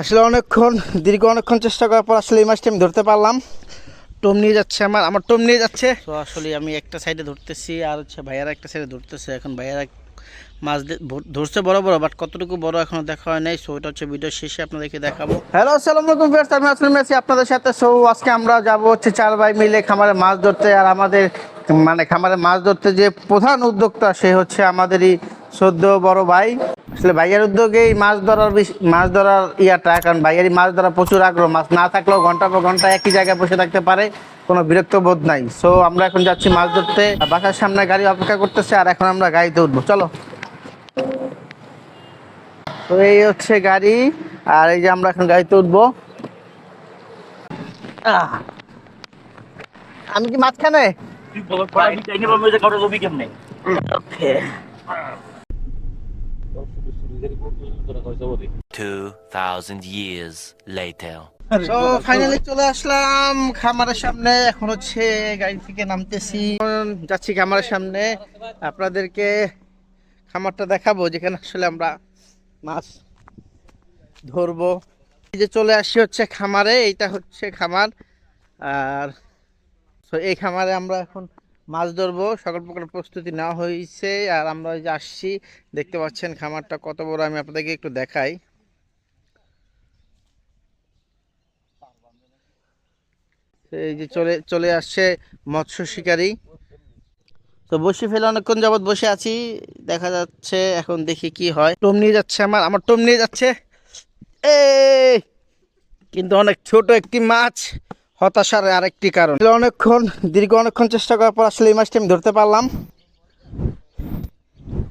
আসলে দীর্ঘ অনেকক্ষণ চেষ্টা করার পর আসলে এই মাছটি আমি ধরতে পারলাম। টোপ নিয়ে যাচ্ছে, আমার টোপ নিয়ে যাচ্ছে। তো আসলে আমি একটা সাইডে ধরতেছি আর ভাইয়ারা একটা সাইডে ধরতেছে। এখন ভাইয়ারা মাছ ধরছে বড় বড়, বাট কতটুকু বড় এখনো দেখা হয় নাই। সো এটা ভিডিও শেষে আপনাদেরকে দেখাবো। হ্যালো, আসসালামু আলাইকুম ভিউয়ার্স, আমি আসলাম আছি আপনাদের সাথে। সো আজকে আমরা যাব 4 ভাই মিলে খামারে মাছ ধরতে। আর আমাদের খামারে মাছ ধরতে যে প্রধান উদ্যোক্তা সে হচ্ছে আমাদেরই সদ্য বড় ভাই। আসলে ভাইয়ের উদ্যোগেই মাছ ধরার ইয়াটা, কারণ ভাইয়েরই মাছ ধরা প্রচুর আগ্রহ। মাছ না থাকলেও ঘন্টা পর ঘন্টা একই জায়গায় বসে থাকতে পারে, কোনো বিরক্ত বোধ নাই। সো আমরা এখন যাচ্ছি মাছ ধরতে। বাসার সামনে গাড়ি অপেক্ষা করতেছে, আর এখন আমরা গাড়িতে উঠবো। চলো। তো এই হচ্ছে গাড়ি, আর এই যে আমরা এখন গাড়িতে উঠবো। আমি কি মাঝখানে? ওকে। 2000 years later. তো ফাইনালি চলে আসলাম খামারের সামনে। এখন গাড়ি থেকে নামতেছি, যাচ্ছি খামারের সামনে। আপনাদেরকে খামারটা দেখাবো যেখানে আসলে আমরা মাছ ধরবো। এই যে চলে আসি খামারে, এইটা খামার। আর এই খামারে আমরা এখন মাছ ধরবো, সকল প্রকার প্রস্তুতি নেওয়া হয়েছে। আর আমরা যে আসছি, দেখতে পাচ্ছেন খামারটা কত বড়, আমি আপনাদেরকে একটু দেখাই। এই যে চলে আসছে মৎস্য শিকারী। তো বসে ফেলে অনেকক্ষণ যাবত বসে আছি, দেখা যাচ্ছে। এখন দেখি কি হয়। টোপ নিয়ে যাচ্ছে, আমার টোপ নিয়ে যাচ্ছে। এ কিন্তু অনেক ছোট একটি মাছ, হতাশার আরেকটি কারণ। দীর্ঘ অনেকক্ষণ চেষ্টা করার পর আসলে এই মাছটি আমি ধরতে পারলাম।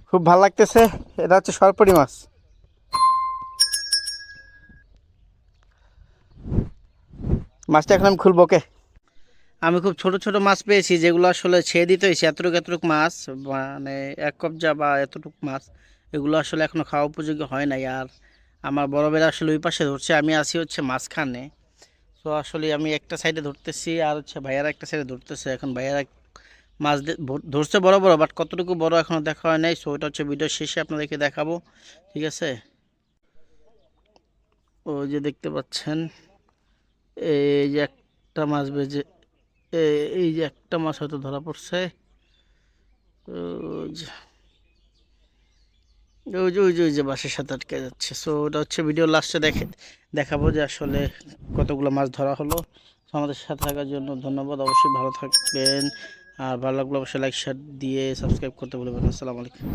খুব ভালো লাগতেছে। এটা হচ্ছে সরপুরি মাছ। মাছটা এখন আমি খুলবো। ওকে, আমি খুব ছোট ছোট মাছ পেয়েছি, যেগুলো আসলে ছেড়ে দিতে হয়েছে। এতটুক মাছ, মানে এক কবজা বা এতটুক মাছ, এগুলো আসলে এখনো খাওয়া উপযোগী হয় নাই। আর আমার বড় বেলা আসলে ওই পাশে ধরছে, আমি আছি মাঝখানে। তো আসলে আমি একটা সাইডে ধরতেছি আর ভাইয়ারা একটা সাইডে ধরতেছে। এখন ভাইয়ারা মাছ ধরছে বড় বড়, বাট কতটুকু বড় এখনো দেখা হয় নাই। সো এটা ভিডিও শেষে আপনাদেরকে দেখাবো, ঠিক আছে? ওই যে দেখতে পাচ্ছেন, এই যে একটা মাছ বেজে, এই যে একটা মাছ হয়তো ধরা পড়ছে। ওই যে ওই যে বাসের সাথে আটকে যাচ্ছে। সো ওটা ভিডিও লাস্টে দেখাবো যে আসলে কতগুলো মাছ ধরা হলো। তো আমাদের সাথে থাকার জন্য ধন্যবাদ। অবশ্যই ভালো থাকবেন, আর ভালো লাগলে অবশ্যই লাইক শেয়ার দিয়ে সাবস্ক্রাইব করতে ভুলবেন না। আসসালামু আলাইকুম।